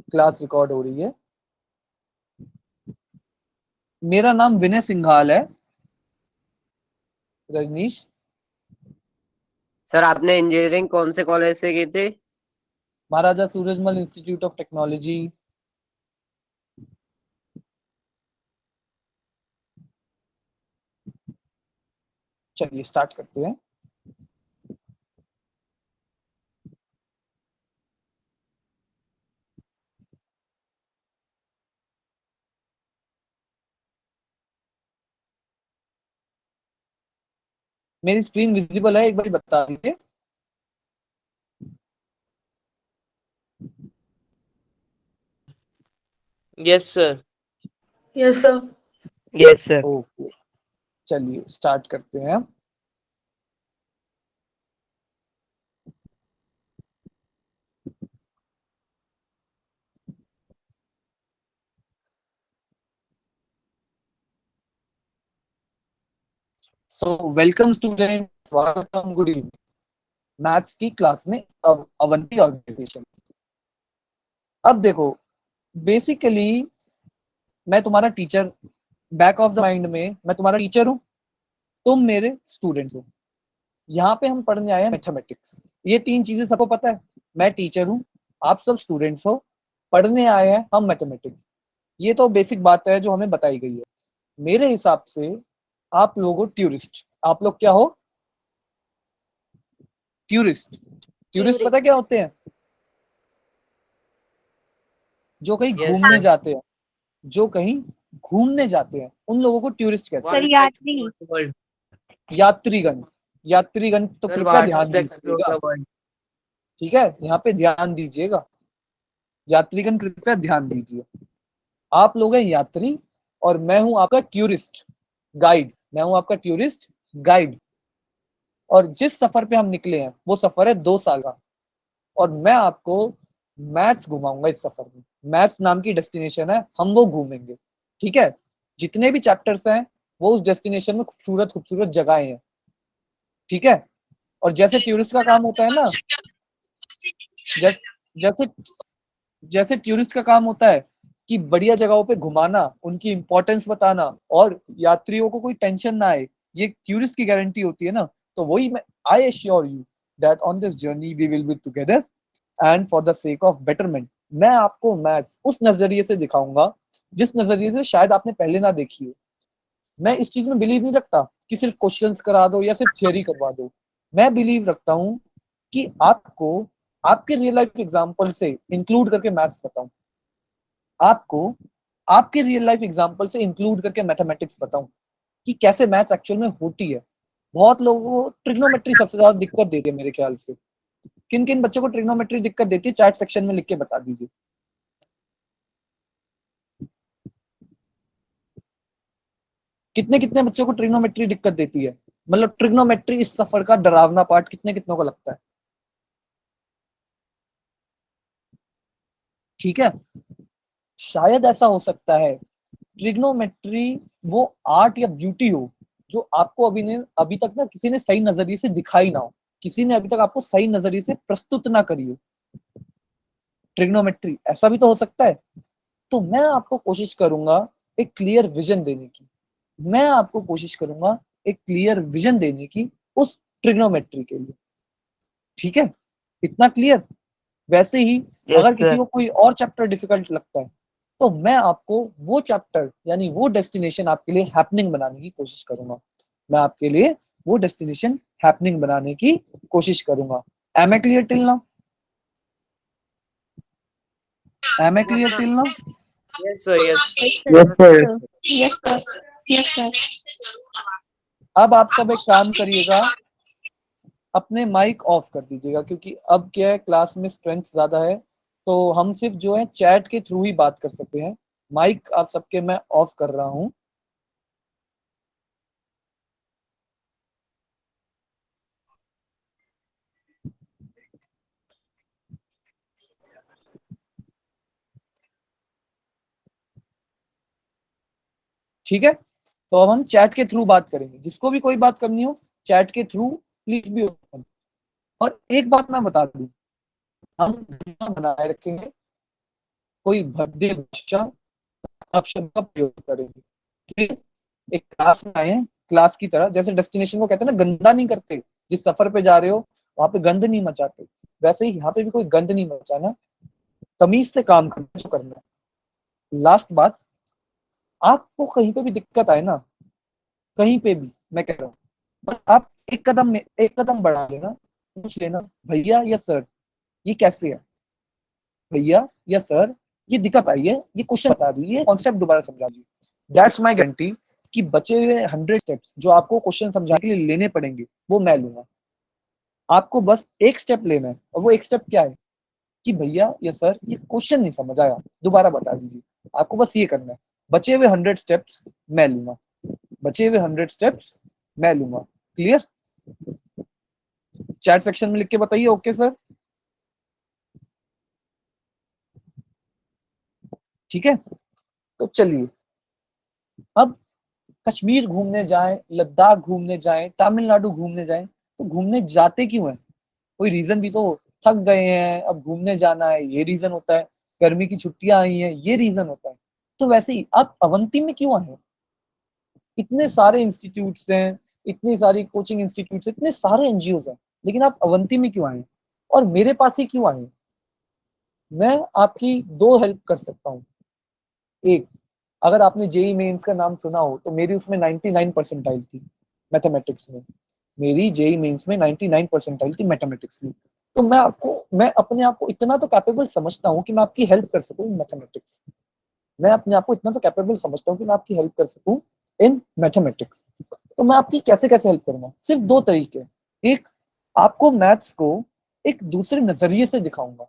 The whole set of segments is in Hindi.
क्लास रिकॉर्ड हो रही है। मेरा नाम विनय सिंघाल है। रजनीश। सर आपने इंजीनियरिंग कौन से कॉलेज से की थी? महाराजा सूरजमल इंस्टीट्यूट ऑफ टेक्नोलॉजी। चलिए स्टार्ट करते हैं। मेरी स्क्रीन विजिबल है, एक बार बता दीजिए। Yes sir. Yes sir. Yes sir. Okay, चलिए स्टार्ट करते हैं। सो वेलकम स्टूडेंट, स्वागतम, गुड इवनिंग। मैथ्स की क्लास में अवंती ऑर्गेनाइजेशन। अब देखो, बेसिकली मैं तुम्हारा teacher, back of the mind में मैं तुम्हारा टीचर हूँ, तुम मेरे स्टूडेंट्स हो। यहाँ पे हम पढ़ने आए हैं मैथमेटिक्स। ये तीन चीजें सबको पता है। मैं टीचर हूँ, आप सब स्टूडेंट्स हो, पढ़ने आए हैं हम मैथमेटिक्स। ये तो बेसिक बात है जो हमें बताई गई है। मेरे हिसाब से आप लोग हो टूरिस्ट। आप लोग क्या हो? टूरिस्ट। टूरिस्ट पता क्या होते हैं? जो कहीं यस घूमने सर। जाते हैं। जो कहीं घूमने जाते हैं उन लोगों को टूरिस्ट कहते हैं। सर यात्री। वर्ल्ड। यात्रीगण। यात्रीगण तो सर कृपया वाटर्स ध्यान टू एक्सप्लोर दीजिएगा। The world. ठीक है, यहाँ पे ध्यान दीजिएगा। यात्रीगण कृपया ध्यान दीजिए। आप लोग हैं यात्री और मैं हूं आपका टूरिस्ट गाइड। मैं हूं आपका टूरिस्ट गाइड। और जिस सफर पे हम निकले हैं वो सफर है 2 साल का। और मैं आपको मैथ्स घुमाऊंगा इस सफर में। मैथ्स नाम की डेस्टिनेशन है, हम वो घूमेंगे। ठीक है, जितने भी चैप्टर्स हैं वो उस डेस्टिनेशन में खूबसूरत खूबसूरत जगहें हैं। ठीक है, और जैसे टूरिस्ट का काम होता है ना, जैसे जैसे जैसे टूरिस्ट का काम होता है कि बढ़िया जगहों पे घुमाना, उनकी इंपॉर्टेंस बताना और यात्रियों को कोई टेंशन ना आए, ये टूरिस्ट की गारंटी होती है ना। तो वही मैं, I assure you that on this journey we will be together and for the sake of betterment. मैं आपको मैथ्स उस नजरिए से दिखाऊंगा जिस नजरिए से शायद आपने पहले ना देखी हो। मैं इस चीज में बिलीव नहीं रखता कि सिर्फ क्वेश्चंस करा दो या सिर्फ थियोरी करवा दो। मैं बिलीव रखता हूँ कि आपको आपके रियल लाइफ एग्जांपल से इंक्लूड करके मैथ्स बताऊं। आपको आपके रियल लाइफ एग्जांपल से इंक्लूड करके मैथमेटिक्स बताऊं कि कैसे मैथ्स एक्चुअल में होती है। बहुत लोगों को ट्रिग्नोमेट्री सबसे ज्यादा दिक्कत देती है मेरे ख्याल से। किन किन बच्चों को ट्रिग्नोमेट्री दिक्कत देती है, चैट सेक्शन में लिख के बता दीजिए। कितने कितने बच्चों को ट्रिग्नोमेट्री दिक्कत देती है? मतलब ट्रिग्नोमेट्री इस सफर का डरावना पार्ट कितने कितनों को लगता है? ठीक है, शायद ऐसा हो सकता है ट्रिग्नोमेट्री वो आर्ट या ब्यूटी हो जो आपको अभी तक ना किसी ने सही नजरिए से दिखाई ना हो। किसी ने अभी तक आपको सही नजरिए से प्रस्तुत ना करी हो ट्रिग्नोमेट्री। ऐसा भी तो हो सकता है। तो मैं आपको कोशिश करूंगा एक क्लियर विजन देने की। मैं आपको कोशिश करूंगा एक क्लियर विजन देने की उस ट्रिग्नोमेट्री के लिए। ठीक है, इतना क्लियर। वैसे ही यस अगर किसी सर। को कोई और चैप्टर डिफिकल्ट लगता है तो मैं आपको वो चैप्टर यानी वो डेस्टिनेशन आपके लिए हैपनिंग बनाने की कोशिश करूंगा। मैं आपके लिए वो डेस्टिनेशन हैपनिंग बनाने की कोशिश करूंगा। Am I clear till now? Am I clear till now? Yes sir. Yes. Yes sir. Yes sir. Yes sir. अब आप सब एक काम करिएगा, अपने माइक ऑफ कर दीजिएगा क्योंकि अब क्या है, क्लास में स्ट्रेंथ ज्यादा है तो हम सिर्फ जो है चैट के थ्रू ही बात कर सकते हैं। माइक आप सबके मैं ऑफ कर रहा हूं। ठीक है, तो अब हम चैट के थ्रू बात करेंगे। जिसको भी कोई बात करनी हो चैट के थ्रू प्लीज भी ओपन। और एक बात मैं बता दूं, हम बनाए रखेंगे। कोई भद्दे भाषा अपशब्द का प्रयोग करेंगे। ठीक है? एक क्लास में आए हैं, क्लास की तरह, जैसे डेस्टिनेशन को कहते हैं ना, गंदा नहीं करते, जिस सफर पे जा रहे हो वहां पे गंद नहीं मचाते, वैसे ही यहाँ पे भी कोई गंद नहीं मचाना, तमीज से काम करना जो करना है। लास्ट बात, आपको कहीं पे भी दिक्कत आए ना, कहीं पे भी मैं कह रहा हूँ, बस आप एक कदम बढ़ा लेना, पूछ लेना, भैया या सर ये कैसे है, भैया या सर ये दिक्कत आई है, ये क्वेश्चन बता दीजिए, कॉन्सेप्ट दोबारा समझा दीजिए। दैट्स माई गारंटी कि बचे हुए 100 स्टेप्स जो आपको क्वेश्चन समझाने के लिए लेने पड़ेंगे वो मैं लूंगा। आपको बस एक स्टेप लेना है, और वो एक स्टेप क्या है कि भैया या सर ये क्वेश्चन नहीं समझ आया, दोबारा बता दीजिए। आपको बस ये करना है। बचे हुए 100 स्टेप्स मैं लूंगा, बचे हुए 100 स्टेप्स मैं लूंगा। क्लियर? चैट सेक्शन में लिख के बताइए ओके सर। ठीक है, तो चलिए अब कश्मीर घूमने जाएं, लद्दाख घूमने जाएं, तमिलनाडु घूमने जाएं, तो घूमने जाते क्यों है? कोई रीजन भी तो हो। थक गए हैं अब घूमने जाना है, ये रीजन होता है। गर्मी की छुट्टियां आई हैं, ये रीजन होता है। तो वैसे ही आप अवंती में क्यों आए? इतने सारे इंस्टीट्यूट्स हैं, इतनी सारी कोचिंग इंस्टीट्यूट्स, इतने सारे एनजीओ हैं, लेकिन आप अवंती में क्यों आए और मेरे पास ही क्यों आए? मैं आपकी दो हेल्प कर सकता हूँ। एक, अगर आपने जेई मेंस का नाम सुना हो तो मेरी उसमें 99 परसेंटाइल थी मैथमेटिक्स में। मेरी जेई मेंस में 99 परसेंटाइल थी मैथमेटिक्स में। तो मैं अपने आप को इतना तो कैपेबल समझता हूँ कि मैं आपकी हेल्प कर सकूँ इन मैथमेटिक्स। मैं अपने आप को इतना तो कैपेबल समझता हूँ कि मैं आपकी हेल्प कर सकूँ इन मैथमेटिक्स। तो मैं आपकी कैसे कैसे हेल्प करूंगा? सिर्फ दो तरीके। एक, आपको मैथ्स को एक दूसरे नजरिए से दिखाऊंगा।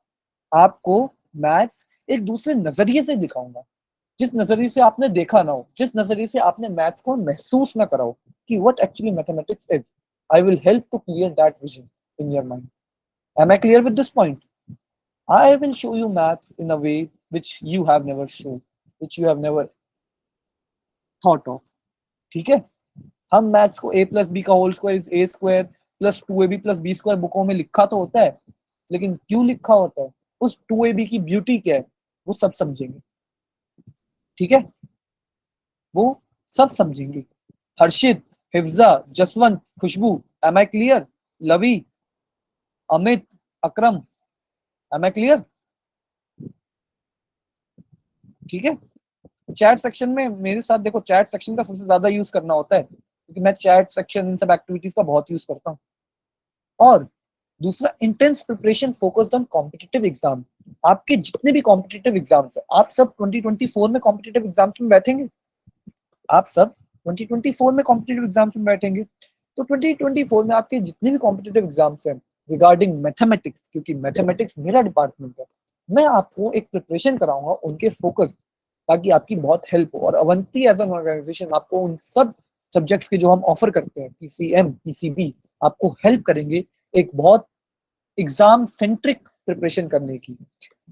आपको मैथ्स एक दूसरे नजरिए से दिखाऊंगा, जिस नजरिए से आपने देखा ना हो, जिस नजरिए से आपने मैथ्स को महसूस ना करा हो कि what actually mathematics is. I will help to clear that vision in your mind. Am I clear with this point? I will show you maths in a way which you have never shown, which you have never thought of। ठीक है? हम मैथ्स को ए प्लस बी का whole square is a square plus 2ab plus b square बुकों में लिखा तो होता है, लेकिन क्यों लिखा होता है, उस 2ab की ब्यूटी क्या है, वो सब समझेंगे। ठीक है? वो सब समझेंगे। Harshit, Hifza, Jaswant, Khushbu, am I clear? Lavi, Amit, Akram, am I clear? ठीक है? चैट सेक्शन में मेरे साथ देखो, चैट सेक्शन का सबसे ज्यादा यूज करना होता है क्योंकि मैं चैट सेक्शन इन सब एक्टिविटीज का बहुत यूज करता हूँ। और दूसरा, intense preparation focused on competitive exam. आपके जितने भी कॉम्पिटिटिव एग्जाम्स है, आप सब 2024 में कॉम्पिटिटिव एग्जाम्स में बैठेंगे। आप सब 2024 में कॉम्पिटिटिव एग्जाम्स में बैठेंगे। तो 2024 में आपके जितने भी कॉम्पिटिटिव एग्जाम्स हैं रिगार्डिंग मैथमेटिक्स, क्योंकि मैथमेटिक्स मेरा डिपार्टमेंट है, मैं आपको एक प्रिपरेशन कराऊंगा उनके फोकस, ताकि आपकी बहुत हेल्प हो। और अवंती एज एन ऑर्गेनाइजेशन आपको उन सब सब्जेक्ट्स के जो हम ऑफर करते हैं, पीसीएम, पीसीबी, आपको हेल्प करेंगे एक बहुत एग्जाम सेंट्रिक प्रिपरेशन करने की,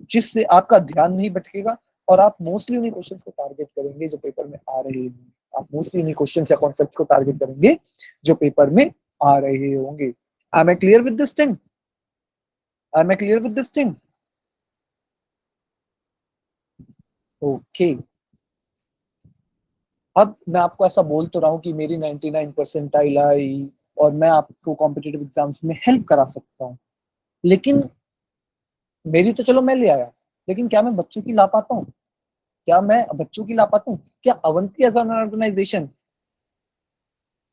जिससे आपका ध्यान नहीं भटकेगा और आप मोस्टली उन्हीं क्वेश्चंस को टारगेट करेंगे जो पेपर में आ रहे हैं। आप मोस्टली उन्हीं क्वेश्चंस या कॉन्सेप्ट्स को टारगेट करेंगे जो पेपर में आ रहे होंगे। Am I clear with this thing? Am I clear with this thing? Okay. अब मैं आपको ऐसा बोल तो रहा हूँ कि मेरी 99 परसेंटाइल आई और मैं आपको कॉम्पिटिटिव एग्जाम्स में हेल्प करा सकता हूँ, लेकिन मेरी तो चलो मैं ले आया, लेकिन क्या मैं बच्चों की ला पाता हूँ? क्या मैं बच्चों की ला पाता हूँ? क्या अवंती एज एन ऑर्गेनाइजेशन,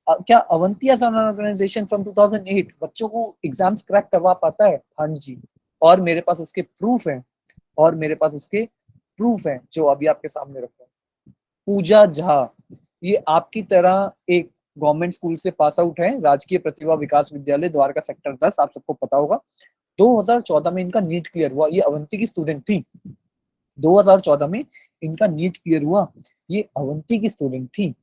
क्या Avanti as an organisation from 2008 बच्चों को एग्जाम्स क्रैक करवा पाता है? हाँ जी। और मेरे पास उसके प्रूफ हैं, और मेरे पास उसके प्रूफ हैं जो अभी आपके सामने रखता हूँ। पूजा झा, ये आपकी तरह एक गवर्नमेंट स्कूल से पास आउट है, राजकीय प्रतिभा विकास विद्यालय द्वारका सेक्टर 10, आप सबको पता होगा। 2014 में इनका नीट क्लियर हुआ, ये अवंती की स्टूडेंट थी। 2014 में इनका नीट क्लियर हुआ, ये अवंती की स्टूडेंट थी।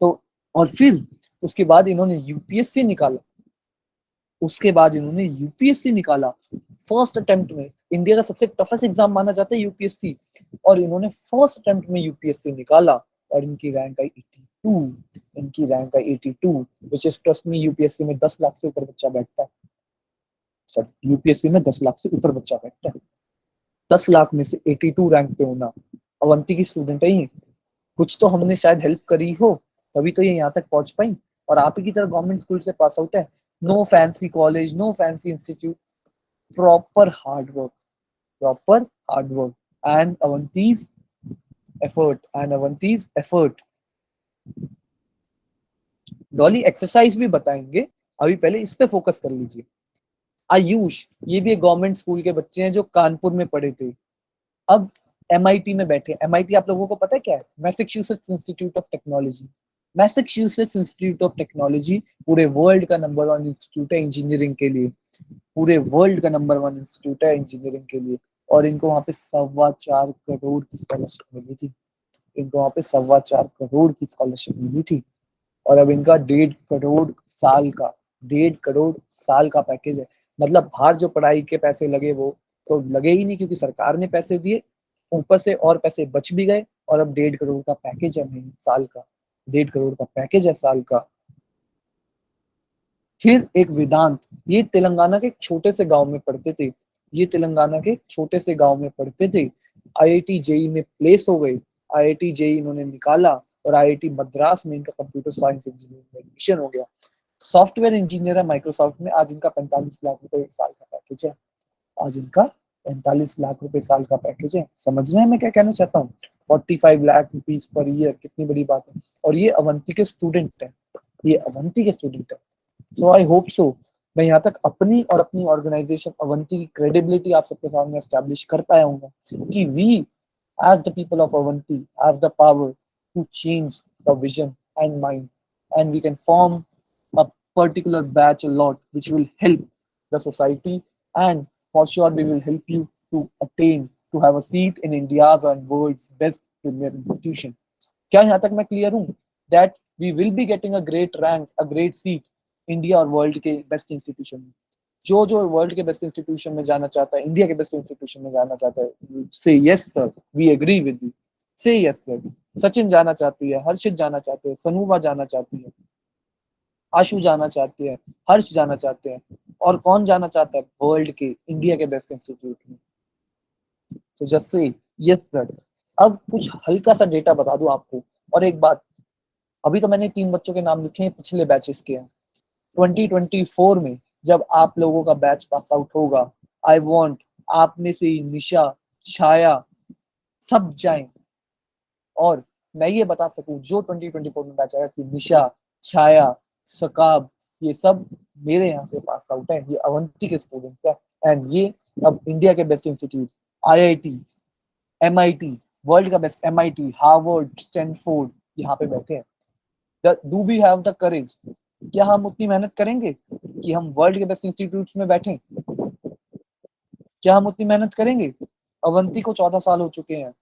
तो और फिर उसके बाद इन्होंने यूपीएससी निकाला, उसके बाद इन्होंने यूपीएससी निकाला फर्स्ट अटेम्प्ट में। इंडिया का सबसे टफेस्ट एग्जाम माना जाता है यूपीएससी, और इन्होंने फर्स्ट अटेम्प्ट में यूपीएससी निकाला और इनकी रैंक आई 82। इनकी rank I 82, which is, trust me, UPSC में 10 लाख से ऊपर बच्चा बैठता है। सर, यूपीएससी में 10 लाख से ऊपर बच्चा बैठता है। 10 लाख में से 82 रैंक पे होना, अवंती की स्टूडेंट है ये। कुछ तो हमने शायद हेल्प करी हो, तभी तो ये यहाँ तक पहुंच पाई। और आप ही की तरह गवर्नमेंट स्कूल से पास आउट है। No fancy college, no fancy institute, proper hard work, proper hard work and अवंतीज एफर्ट। डॉली एक्सरसाइज भी बताएंगे, अभी पहले इस पे फोकस कर लीजिए। आयुष, ये भी एक गवर्नमेंट स्कूल के बच्चे हैं जो कानपुर में पढ़े थे, अब एमआईटी में बैठे। एमआईटी आप लोगों को पता है क्या है? Massachusetts institute of technology. Massachusetts institute of technology पूरे वर्ल्ड का नंबर 1 इंस्टीट्यूट है इंजीनियरिंग के लिए, पूरे वर्ल्ड का नंबर 1 इंस्टीट्यूट है इंजीनियरिंग के लिए। और इनको वहाँ पे 4.25 करोड़ की स्कॉलरशिप मिली थी, इनको वहाँ पे 4.25 करोड़ की स्कॉलरशिप मिली थी। और अब इनका 1.5 करोड़ साल का, 1.5 करोड़ साल का पैकेज है। मतलब बाहर जो पढ़ाई के पैसे लगे वो तो लगे ही नहीं, क्योंकि सरकार ने पैसे दिए, ऊपर से और पैसे बच भी गए। और अब 1.5 करोड़ का पैकेज है महीने साल का, 1.5 करोड़ का पैकेज है साल का। फिर एक वेदांत, ये तेलंगाना के एक छोटे से गांव में पढ़ते थे, ये तेलंगाना के छोटे से गांव में पढ़ते थे, आईआईटी जेई में प्लेस हो गए, आईआईटी जेई इन्होंने निकाला और आईआईटी मद्रास में इनका कंप्यूटर साइंस इंजीनियरिंग में एडमिशन हो गया। सॉफ्टवेयर इंजीनियर है माइक्रोसॉफ्ट में, आज इनका 45 लाख रुपए साल का पैकेज है, आज इनका 45 लाख रुपए साल का पैकेज है। समझ रहे हैं मैं क्या कहना चाहता हूँ? 45 लाख रुपीज पर ईयर, कितनी बड़ी बात है। और ये अवंती के स्टूडेंट है, ये अवंती के स्टूडेंट है। सो आई होप सो मैं यहाँ तक अपनी और अपनी ऑर्गेनाइजेशन अवंती की क्रेडिबिलिटी आप सबके सामने एस्टैब्लिश कर पाया हूँ कि we as the people of Avanti have the power to change the vision and mind, and we can form a particular batch a lot which will help the society, and for sure we will help you to attain to have a seat in India's and world's best premier institution. क्या यहाँ तक मैं क्लियर हूँ? That we will be getting a great rank, a great seat India और वर्ल्ड के बेस्ट इंस्टीट्यूशन में। जो जो वर्ल्ड के बेस्ट इंस्टीट्यूशन में जाना चाहता है, इंडिया के बेस्ट इंस्टीट्यूशन में जाना चाहता है, say yes sir, we agree with you, say yes sir. Sachin जाना चाहती है, हर्षित जाना चाहते हैं, सनूबा जाना चाहती है, आशु जाना चाहती है, हर्ष जाना चाहते हैं, और कौन जाना चाहता है वर्ल्ड के, इंडिया के बेस्ट इंस्टीट्यूट में। तो जस्ट से यस सर। अब कुछ हल्का सा डेटा बता दूं आपको। और एक बात, अभी तो मैंने 3 बच्चों के नाम लिखे हैं, पिछले बैचेस के हैं। 2024 में जब आप लोगों का बैच पास आउट होगा, आई वांट आप में से निशा, छाया सब जाएं, और मैं ये बता सकूं जो 2024 में बैच आया कि निशा, छाया, सकाब, ये सब मेरे यहाँ से पास आउट है, ये अवंती के स्टूडेंट्स है। एंड ये अब इंडिया के best institute, IIT, MIT, world का बेस्ट एमआईटी, हार्वर्ड, स्टैनफोर्ड, यहाँ पे बैठे हैं। Do we have the courage? क्या हम उतनी मेहनत करेंगे कि हम वर्ल्ड के बेस्ट इंस्टीट्यूट्स में बैठें? क्या हम उतनी मेहनत करेंगे? अवंती को 14 साल हो चुके हैं,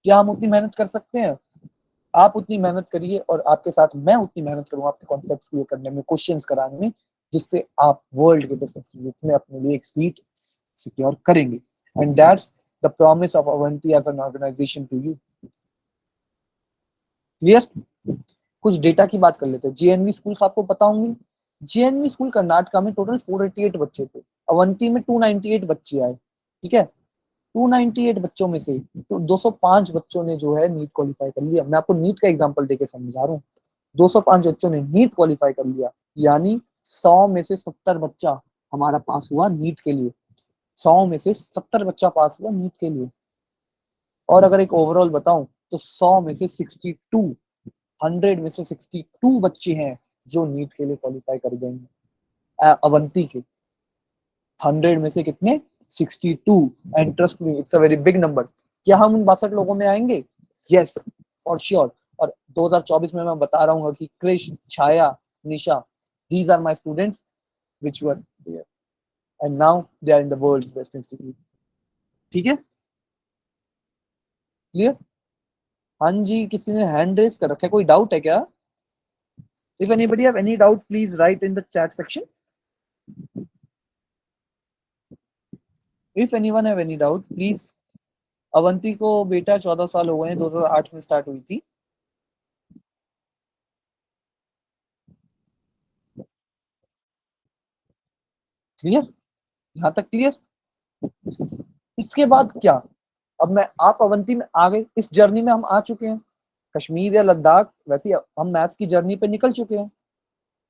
क्या हम उतनी मेहनत कर सकते हैं? आप उतनी मेहनत करिए और आपके साथ मैं उतनी मेहनत करूँ आपके कॉन्सेप्ट क्लियर करने में, क्वेश्चंस कराने में, जिससे आप वर्ल्ड के बेस्ट इंस्टीट्यूट में अपने लिए एक सीट सिक्योर करेंगे। And that's the promise of Avanti as an organisation to you. Clear? कुछ डेटा की बात कर लेते हैं। जेएनवी स्कूल आपको पता होंगे, जेएनवी स्कूल कर्नाटका में टोटल 488 बच्चे थे, अवंती में 298 बच्चे आए। ठीक है, 298 बच्चों में से तो 205 बच्चों ने जो है नीट क्वालिफाई कर लिया। मैं आपको नीट का एग्जांपल देके समझा रहा हूँ। 205 बच्चों ने नीट क्वालिफाई कर लिया, यानी 100 में से 70 बच्चा हमारा पास हुआ नीट के लिए, 100 में से 70 बच्चा पास हुआ नीट के लिए। और अगर एक ओवरऑल बताऊं तो 100 में से 62, 100 में से 62 बच्चे हैं जो नीट के लिए क्वालिफाई कर गए हैं अवंती के। 100 में से कितने? 62। And trust me, it's a very big number. क्या हम उन 62 लोगों में आएंगे? Yes, for sure. और 2024 में मैं बता रहा हूँ कि Krish, Chhaya, Nisha, these are my students which were there, and now they are in the world's best institute. ठीक है, क्लियर? हाँ जी, किसी ने हैंड रेज कर रखा है, कोई डाउट है क्या? If anybody have any doubt, please write in the chat section. If anyone have any doubt, please. Avanti को बेटा 14 साल हो गए हैं, 2008 में स्टार्ट हुई थी। क्लियर? यहाँ तक क्लियर? इसके बाद क्या? अब मैं आप अवंती में आ गए, इस जर्नी में हम आ चुके हैं, कश्मीर या लद्दाख, वैसे ही हम मैथ्स की जर्नी पे निकल चुके हैं।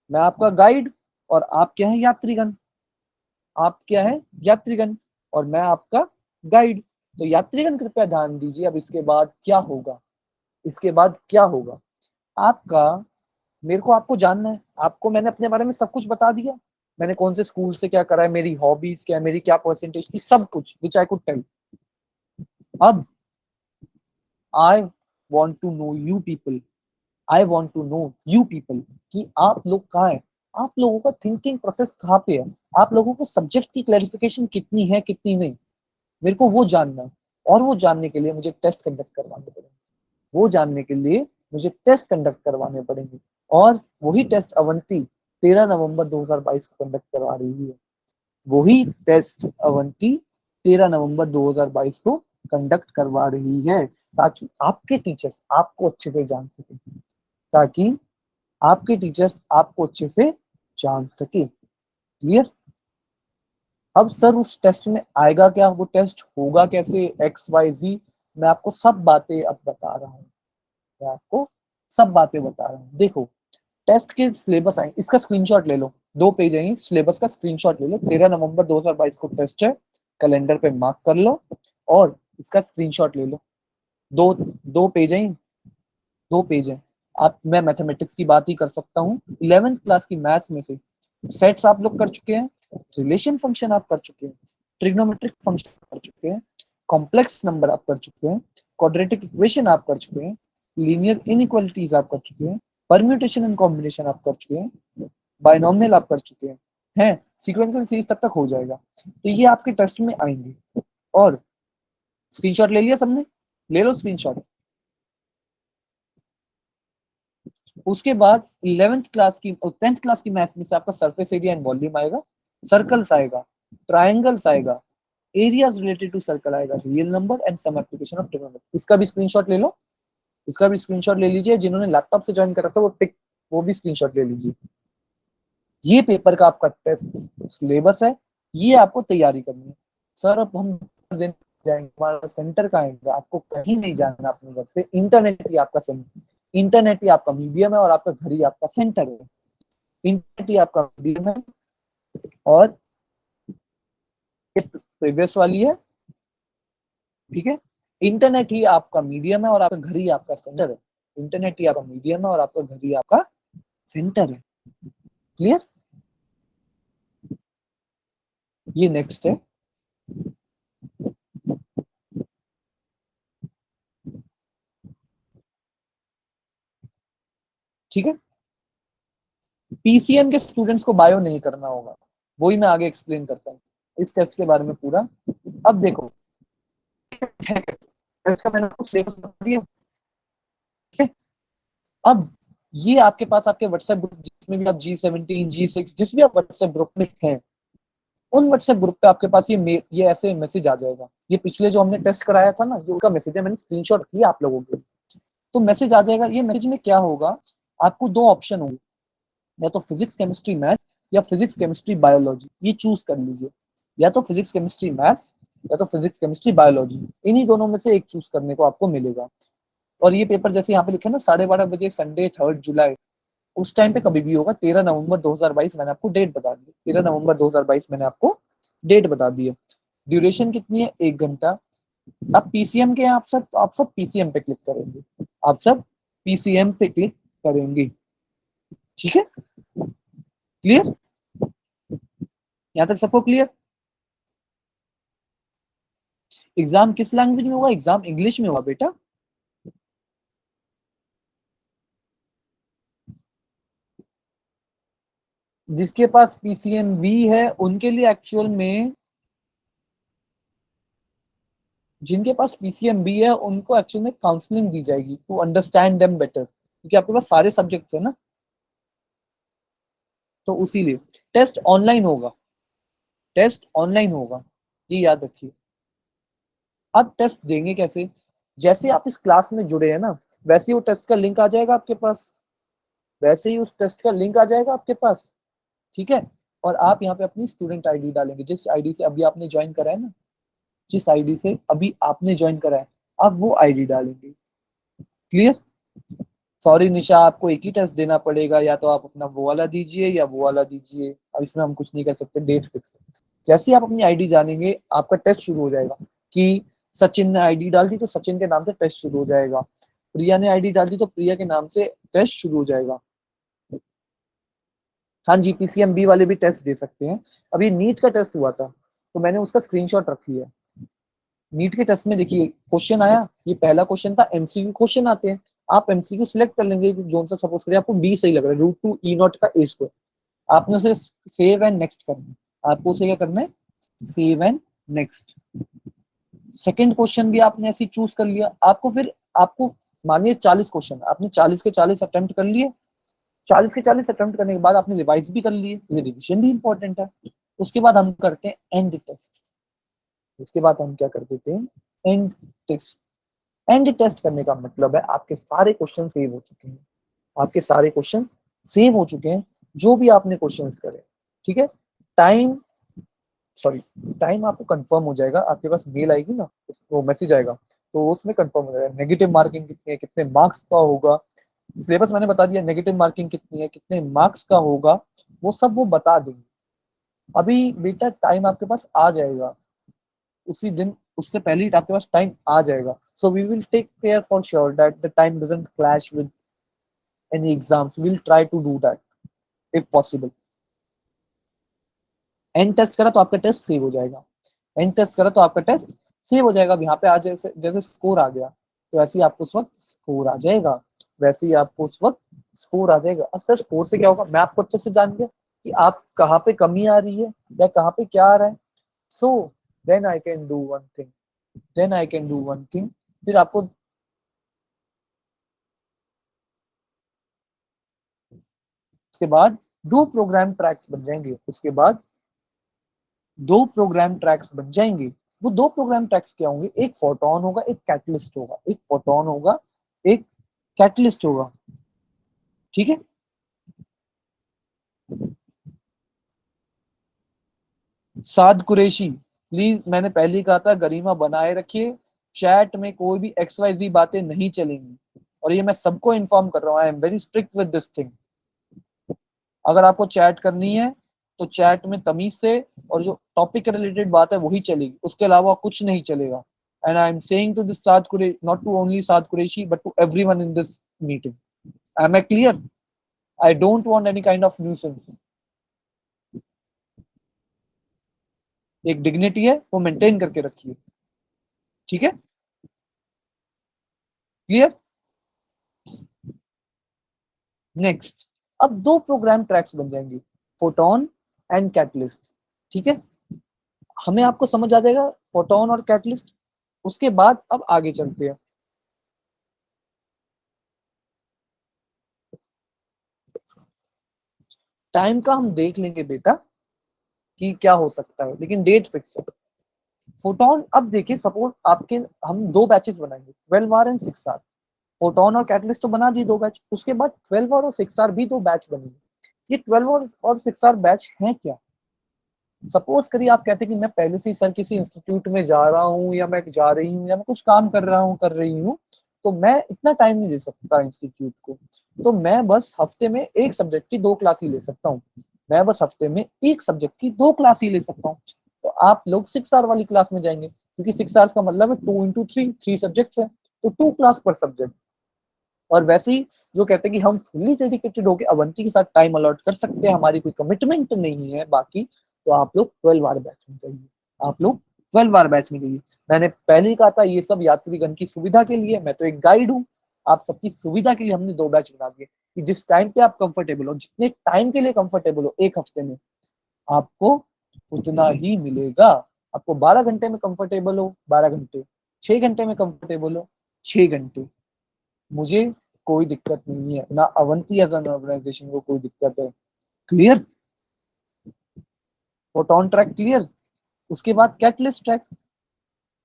मैं आपका गाइड और आप क्या है? यात्रीगण। आप क्या है? यात्रीगण और मैं आपका गाइड। तो यात्रीगण कृपया ध्यान दीजिए, अब इसके बाद क्या होगा? इसके बाद क्या होगा? आपका, मेरे को आपको जानना है, आपको मैंने अपने बारे में सब कुछ बता दिया, मैंने कौन से स्कूल से क्या करा है, मेरी हॉबीज क्या है, मेरी क्या परसेंटेज थी, सब कुछ विच आई कुड टेल। अब I want to know you people, I want to know you people कि आप लोग कहाँ है, आप लोगों का थिंकिंग प्रोसेस कहाँ पे है, आप लोगों को सब्जेक्ट की क्लैरिफिकेशन कितनी है कितनी नहीं, मेरे को वो जानना है। और वो जानने के लिए मुझे टेस्ट कंडक्ट करवाने पड़ेंगे, वो जानने के लिए मुझे टेस्ट कंडक्ट करवाने पड़ेंगे। और वही टेस्ट अवंती 13 नवंबर 2022 को कंडक्ट करवा रही है। वही टेस्ट अवंती 13 नवंबर 2022 को कंडक्ट करवा रही है, ताकि आपके टीचर्स आपको अच्छे से जान सके, ताकि आपके टीचर्स आपको अच्छे से जान सके। क्लियर? अब सर उस टेस्ट में आएगा क्या, वो टेस्ट होगा कैसे, XYZ, मैं आपको सब बातें अब बता रहा हूँ, मैं आपको सब बातें बता रहा हूँ। देखो, टेस्ट के सिलेबस आए, इसका स्क्रीनशॉट ले लो, 2 पेज है, सिलेबस का स्क्रीनशॉट ले लो। 13 नवंबर 2022 को टेस्ट है, कैलेंडर पे मार्क कर लो और इसका स्क्रीनशॉट ले लो। दो दो पेज है, 2 पेज है। आप, मैं मैथमेटिक्स की बात ही कर सकता हूँ, 11th क्लास की मैथ्स में से सेट्स आप लोग कर चुके हैं, रिलेशन फंक्शन आप कर चुके हैं, ट्रिग्नोमेट्रिक फंक्शन कर चुके हैं, कॉम्प्लेक्स नंबर आप कर चुके हैं, क्वाड्रेटिक इक्वेशन आप कर चुके हैं, लीनियर इनइक्वालिटीज आप कर चुके हैं, परम्यूटेशन एंड कॉम्बिनेशन आप कर चुके हैं, बाइनोमियल आप कर चुके हैं, सीक्वेंशियल सीरीज तक तक हो जाएगा। तो ये आपके टेस्ट में आएंगे। और स्क्रीनशॉट ले लिया सबने? ले लो स्क्रीनशॉट। उसके बाद 11th क्लास की और 10th क्लास की मैथ्स में से आपका सरफेस एरिया एंड वॉल्यूम आएगा, सर्कल्स आएगा, ट्राइंगल्स आएगा, एरियाज रिलेटेड टू सर्कल आएगा, real number and some application of trigonometry. इसका भी स्क्रीनशॉट ले लो, इसका भी स्क्रीनशॉट ले लीजिए। जिन्होंने लैपटॉप से ज्वाइन कर रखा है वो भी स्क्रीनशॉट ले लीजिए। ये पेपर का आपका टेस्ट सिलेबस है, ये आपको तैयारी करनी है। सर अब हम जाएंगे, हमारा सेंटर कहाँ है? आपको कहीं नहीं जाना अपने घर से, इंटरनेट ही आपका सेंटर, इंटरनेट ही आपका मीडियम है और आपका घर ही आपका सेंटर है। इंटरनेट ही आपका मीडियम है और ये प्रीवियस वाली है, ठीक है? इंटरनेट ही आपका मीडियम है और आपका घर ही आपका सेंटर है। इंटरनेट ही आपका मीडियम है और आपका घर ही आपका सेंटर है। क्लियर? ये नेक्स्ट है। ठीक है, PCM के स्टूडेंट्स को बायो नहीं करना होगा, वही मैं आगे एक्सप्लेन करता हूँ इस टेस्ट के बारे में पूरा। अब देखो, टेस्ट का मैंने आपको सिलेबस बता दिया, ठीक है? अब ये आपके पास आपके व्हाट्सएप ग्रुप, जिसमें भी आप G17 G6 जिस भी आप व्हाट्सएप ग्रुप में हैं, उन व्हाट्सएप ग्रुप पे आपके पास ये ऐसे मैसेज आ जाएगा। ये पिछले जो हमने टेस्ट कराया था ना, ये उसका मैसेज है, मैंने स्क्रीनशॉट किया आप लोगों के। तो मैसेज आ जाएगा, ये मैसेज में क्या होगा, आपको 2 ऑप्शन होंगे, या तो फिजिक्स केमिस्ट्री मैथ्स या फिजिक्स केमिस्ट्री बायोलॉजी, ये चूज कर लीजिए। या तो फिजिक्स केमिस्ट्री मैथ्स या तो फिजिक्स केमिस्ट्री बायोलॉजी, इन्हीं दोनों में से एक चूज करने को आपको मिलेगा। और ये पेपर जैसे यहाँ पे लिखे ना 12:30 बजे संडे 3 जुलाई, उस टाइम पे कभी भी होगा। 13 नवंबर 2022 मैंने आपको डेट बता दी, 13 नवंबर 2022 मैंने आपको डेट बता दी है। ड्यूरेशन कितनी है? 1 घंटा। अब PCM के आप सब PCM पे क्लिक करेंगे, आप सब PCM पे क्लिक करेंगे, ठीक है? क्लियर? यहाँ तक सबको क्लियर? एग्जाम किस लैंग्वेज में होगा? एग्जाम इंग्लिश में होगा बेटा। जिसके पास PCMB है उनके लिए एक्चुअल में, जिनके पास PCMB है उनको एक्चुअल में काउंसलिंग दी जाएगी टू अंडरस्टैंड देम बेटर, क्योंकि आपके पास सारे सब्जेक्ट्स है ना, तो उसीलिए टेस्ट ऑनलाइन होगा, टेस्ट ऑनलाइन होगा, ये याद रखिए। अब टेस्ट देंगे कैसे? जैसे आप इस क्लास में जुड़े हैं ना, वैसे ही वो टेस्ट का लिंक आ जाएगा आपके पास, वैसे ही उस टेस्ट का लिंक आ जाएगा आपके पास, ठीक है? और आप यहाँ पे अपनी स्टूडेंट आईडी डालेंगे, जिस आईडी से अभी आपने ज्वाइन करा है ना, जिस आईडी से अभी आपने ज्वाइन करा है, आप वो आईडी डालेंगे। क्लियर? सॉरी निशा, आपको एक ही टेस्ट देना पड़ेगा, या तो आप अपना वो वाला दीजिए या वो वाला दीजिए। अब इसमें हम कुछ नहीं कर सकते, डेट फिक्स है। जैसे ही आप अपनी आईडी जानेंगे, आपका टेस्ट शुरू हो जाएगा कि सचिन ने आईडी डाल दी तो सचिन के नाम से टेस्ट शुरू हो जाएगा, प्रिया ने आईडी डाल दी तो प्रिया के नाम से टेस्ट शुरू हो जाएगा। हाँ जी, पीसीएमबी वाले भी टेस्ट दे सकते हैं। अभी नीट का टेस्ट हुआ था तो मैंने उसका स्क्रीनशॉट रखी है। नीट के टेस्ट में देखिए क्वेश्चन आया, ये पहला क्वेश्चन था, एमसीक्यू क्वेश्चन आते हैं। आप एमसीक्यू सिलेक्ट कर लेंगे जो सा, सपोज करिए आपको बी सही लग रहा है, √2 E0 का ए स्क्वायर। आपने उसे सेव एंड नेक्स्ट करना है। आपको उसे क्या करना है? Save and next. Second question भी आपने ऐसे चूज कर लिया। आपको मानिए 40 क्वेश्चन, आपने 40 के 40 अटेम्प्ट कर लिए। 40 के 40 अटेम्प्ट करने के बाद आपने रिवाइज भी कर लिए, ये रिविजन भी इंपॉर्टेंट है। उसके बाद हम करते हैं एंड टेस्ट। उसके बाद हम क्या कर देते हैं? And test. एंड टेस्ट करने का मतलब है आपके सारे क्वेश्चन सेव हो चुके हैं। आपके सारे क्वेश्चन सेव हो चुके हैं, जो भी आपने क्वेश्चन करे। ठीक है? टाइम आपको कंफर्म हो जाएगा, आपके पास मेल आएगी ना, वो मैसेज आएगा, तो उसमें कंफर्म हो जाएगा नेगेटिव मार्किंग कितनी है, कितने मार्क्स का होगा। सिलेबस मैंने बता दिया, नेगेटिव मार्किंग कितनी है, कितने मार्क्स का होगा, वो सब वो बता देंगे। अभी बेटा टाइम आपके पास आ जाएगा उसी दिन, उससे पहले ही आपके पास टाइम आ जाएगा। So we will take care for sure that the time doesn't clash with any exams. We will try to do that if possible. And test करा तो आपका टेस्ट सेव हो जाएगा। एंड टेस्ट करा तो आपका टेस्ट सेव हो जाएगा। अब यहाँ पे आज जैसे जैसे स्कोर आ गया, तो ऐसे ही आपको उस वक्त स्कोर आ जाएगा, वैसे ही आपको उस वक्त स्कोर आ जाएगा। अब सर स्कोर से क्या होगा? मैं आपको अच्छे से जान गया कि आप कहाँ पे कमी आ रही है या कहाँ पे क्या आ रहा है। So then I can do one thing, फिर आपको उसके बाद दो प्रोग्राम ट्रैक्स बन जाएंगे। उसके बाद दो प्रोग्राम ट्रैक्स बन जाएंगे। वो दो प्रोग्राम ट्रैक्स क्या होंगे? एक फोटोन होगा, एक कैटलिस्ट होगा। एक फोटोन होगा, एक कैटलिस्ट होगा। ठीक है? साद कुरैशी प्लीज, मैंने पहले ही कहा था गरिमा बनाए रखिए। चैट में कोई भी XYZ बातें नहीं चलेंगी, और ये मैं सबको इन्फॉर्म कर रहा हूँ। I am very strict with this thing. अगर आपको चैट करनी है तो चैट में तमीज से, और जो टॉपिक के रिलेटेड बात है वही चलेगी, उसके अलावा कुछ नहीं चलेगा। And I am saying to this Saad Qureshi, not to only Saad Qureshi but to everyone in this meeting. Am I clear? I don't want any kind of nuisance. एक डिग्निटी है, वो मेंटेन करके रखिए। ठीक है? क्लियर? नेक्स्ट, अब दो प्रोग्राम ट्रैक्स बन जाएंगे, फोटोन एंड कैटलिस्ट। ठीक है? हमें आपको समझ आ जाएगा फोटोन और कैटलिस्ट। उसके बाद अब आगे चलते हैं। टाइम का हम देख लेंगे बेटा कि क्या हो सकता है, लेकिन डेट फिक्स है। फोटोन, अब देखिए सपोज आपके, हम दो बैचेस बनाएंगे, 12 आवर एंड 6 आवर। फोटोन और कैटलिस्ट तो बना दिए दो बैच, उसके बाद 12 आवर और 6 आवर भी दो बैच बनेंगे। ये 12 आवर और 6 आवर बैच है क्या? सपोज करिए आप कहते हैं कि मैं पहले से ही सर किसी इंस्टीट्यूट में जा रहा हूँ, या मैं जा रही हूँ, या मैं कुछ काम कर रही हूँ, तो मैं इतना टाइम नहीं दे सकता इंस्टीट्यूट को, तो मैं बस हफ्ते में एक सब्जेक्ट की दो क्लास ही ले सकता हूँ। मैं बस हफ्ते में एक सब्जेक्ट की दो क्लास ही ले सकता हूँ। तो आप लोग 6 आवर वाली क्लास में जाएंगे, क्योंकि 6 आवर्स का मतलब है 2 × 3, 3 सब्जेक्ट है, तो 2 क्लास पर सब्जेक्ट। और वैसे ही जो कहते हैं कि हम फुल्ली डेडिकेटेड होकर अवंती के साथ टाइम अलॉट कर सकते हैं, हमारी कोई कमिटमेंट नहीं है बाकी, तो आप लोग 12 आवर बैच में जाइए। आप लोग 12 आवर बैच में जाइए। मैंने पहले ही कहा था ये सब यात्रीगण की सुविधा के लिए, मैं तो एक गाइड हूँ। आप सबकी सुविधा के लिए हमने दो बैच बना दिए कि जिस टाइम पे आप कंफर्टेबल हो, जितने टाइम के लिए कंफर्टेबल हो एक हफ्ते में, आपको उतना ही मिलेगा। आपको 12 घंटे में कंफर्टेबल हो 12 घंटे, 6 घंटे में कंफर्टेबल हो 6 घंटे, मुझे कोई दिक्कत नहीं है, ना अवंती एज एन ऑर्गेनाइजेशन को कोई दिक्कत है। क्लियर? Photon track clear. उसके बाद कैटलिस्ट ट्रैक।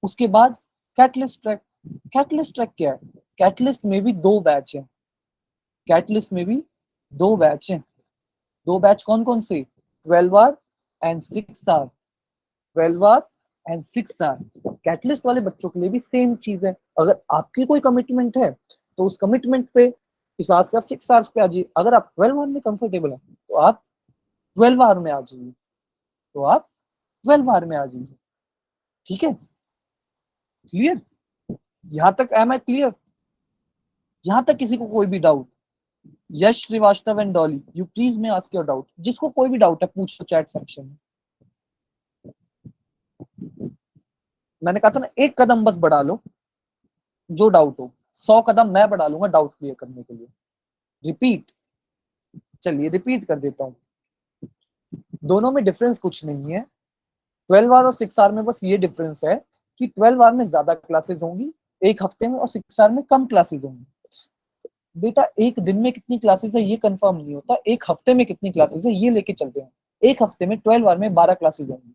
उसके बाद कैटलिस्ट ट्रैक। कैटलिस्ट ट्रैक क्या है? कैटलिस्ट में भी दो बैच है। कैटलिस्ट में भी दो बैच हैं। दो बैच कौन कौन से? 12 hour and 6 hour. 12 hour and 6 hour. Catalyst वाले बच्चों के लिए भी सेम चीज है। अगर आपकी कोई कमिटमेंट है तो उस कमिटमेंट पे हिसाब से आप 6 आवर्स पे आ जाइए। अगर आप 12 आवर में कंफर्टेबल है तो आप 12 आवर में आ जाइए, तो आप 12 आवर में आ जाइए। ठीक है, क्लियर? यहां तक एम आई क्लियर? यहां तक किसी को कोई भी doubt? Yash, Shrivastava and Dolly, you please may ask your doubt. जिसको कोई भी डाउट है पूछ चैट सेक्शन में। मैंने कहा था ना, एक कदम बस बढ़ा लो जो डाउट हो, 100 कदम मैं बढ़ा लूंगा डाउट क्लियर करने के लिए। रिपीट, चलिए रिपीट कर देता हूँ। दोनों में डिफरेंस कुछ नहीं है। 12 आवर और 6 आवर में बस ये डिफरेंस है कि 12 आवर में ज्यादा क्लासेस होंगी एक हफ्ते में, और 6 आवर में कम क्लासेस होंगी। बेटा एक दिन में कितनी क्लासेस है ये कंफर्म नहीं होता, एक हफ्ते में कितनी क्लासेस है ये लेके चलते हैं। एक हफ्ते में 12 आवर में 12 क्लासेस होंगी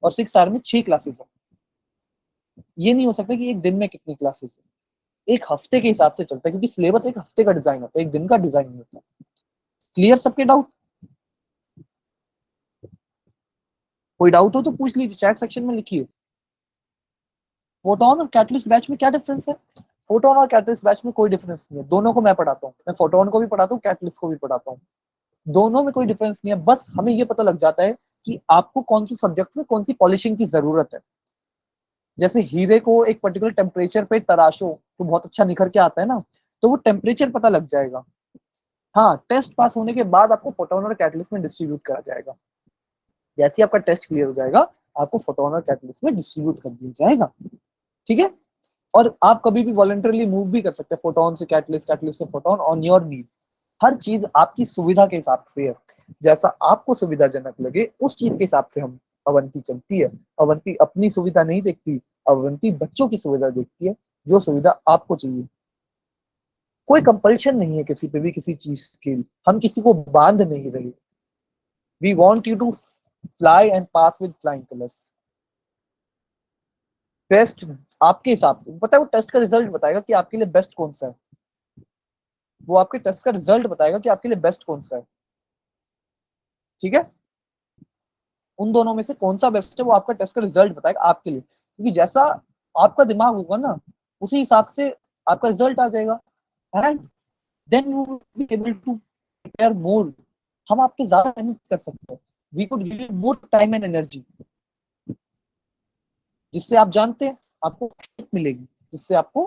और 6 आवर में 6 क्लासेस होंगी। ये नहीं हो सकता कि एक दिन में कितनी क्लासेस है, एक हफ्ते के हिसाब से चलता है, क्योंकि सिलेबस एक हफ्ते का डिजाइन होता है, एक दिन का डिजाइन नहीं होता। क्लियर सबके डाउट? कोई डाउट हो तो पूछ लीजिए, चैट सेक्शन में लिखिए। फोटोन और कैटलिस्ट बैच में क्या डिफरेंस है? फोटोन और कैटलिस्ट बैच में कोई डिफरेंस नहीं है, दोनों को मैं पढ़ाता हूँ। मैं फोटोन को भी पढ़ाता हूँ, कैटलिस्ट को भी पढ़ाता हूँ। दोनों में कोई डिफरेंस नहीं है, बस हमें ये पता लग जाता है कि आपको कौन सी सब्जेक्ट में कौन सी पॉलिशिंग की जरूरत है। जैसे हीरे को एक पर्टिकुलर टेम्परेचर पे तराशो तो बहुत अच्छा निखर के आता है ना, तो वो टेम्परेचर पता लग जाएगा। हाँ, टेस्ट पास होने के बाद आपको फोटोन और कैटलिस्ट में डिस्ट्रीब्यूट करा जाएगा। जैसे ही आपका टेस्ट क्लियर हो जाएगा, आपको फोटोन और कैटलिस्ट में डिस्ट्रीब्यूट कर दिया जाएगा। ठीक है, और आप कभी भी वॉलंटरली मूव भी कर सकते हैं फोटोन से कैटलिस्ट, कैटलिस्ट से फोटोन, ऑन योर नीड। हर चीज आपकी सुविधा के हिसाब से है, जैसा आपको सुविधाजनक लगे उस चीज के हिसाब से हम अवंती चलती है। अवंती अपनी सुविधा नहीं देखती, अवंती बच्चों की सुविधा देखती है, जो सुविधा आपको चाहिए। कोई कंपल्शन नहीं है किसी पे भी किसी चीज के लिए, हम किसी को बांध नहीं रहे। We want you to fly and pass with flying colours. Best आपके हिसाब से पता है, वो टेस्ट का रिजल्ट बताएगा कि आपके लिए बेस्ट कौन सा है। वो आपके टेस्ट का रिजल्ट बताएगा कि आपके लिए बेस्ट कौन सा है। ठीक है, उन दोनों में से कौन सा बेस्ट है वो आपका टेस्ट का रिजल्ट बताएगा आपके लिए, क्योंकि जैसा आपका दिमाग होगा ना उसी हिसाब से आपका रिजल्ट आ जाएगा। And then you will be able to prepare more. हम आप पे ज्यादा मेहनत कर सकते हैं। We could give you more time and energy, जिससे आप जानते हैं आपको हेल्प मिलेगी, जिससे आपको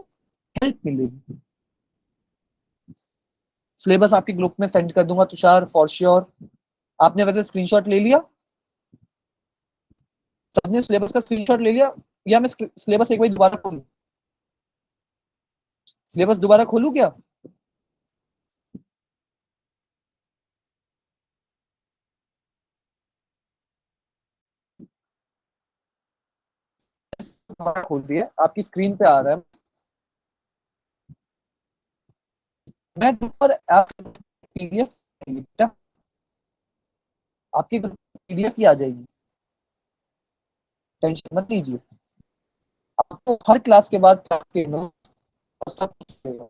हेल्प मिलेगी। सिलेबस आपके ग्रुप में सेंड कर दूंगा तुषार, फॉर श्योर। आपने वैसे स्क्रीनशॉट ले लिया? सबने सिलेबस का स्क्रीनशॉट ले लिया, या मैं सिलेबस एक बार दोबारा खोलूं? सिलेबस दोबारा खोलूं क्या? दोबारा खोल दिया, आपकी स्क्रीन पे आ रहा है। मैं ऊपर पीडीएफ, आपकी पीडीएफ ही आ जाएगी, टेंशन मत लीजिए। आपको हर क्लास के बाद क्लास के नोट और सब कुछ मिलेगा,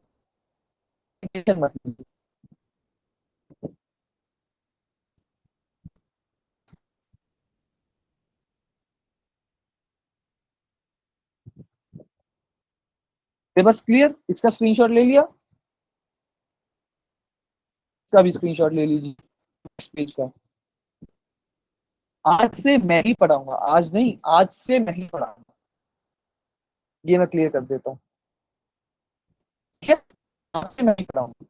टेंशन मत लीजिए। Syllabus clear? इसका स्क्रीनशॉट ले लिया? इसका भी स्क्रीनशॉट ले लीजिए पेज का। आज से मैं ही पढ़ाऊंगा, आज नहीं, आज से मैं ही पढ़ाऊंगा, ये मैं क्लियर कर देता हूँ। ठीक है, आज से मैं ही पढ़ाऊंगा।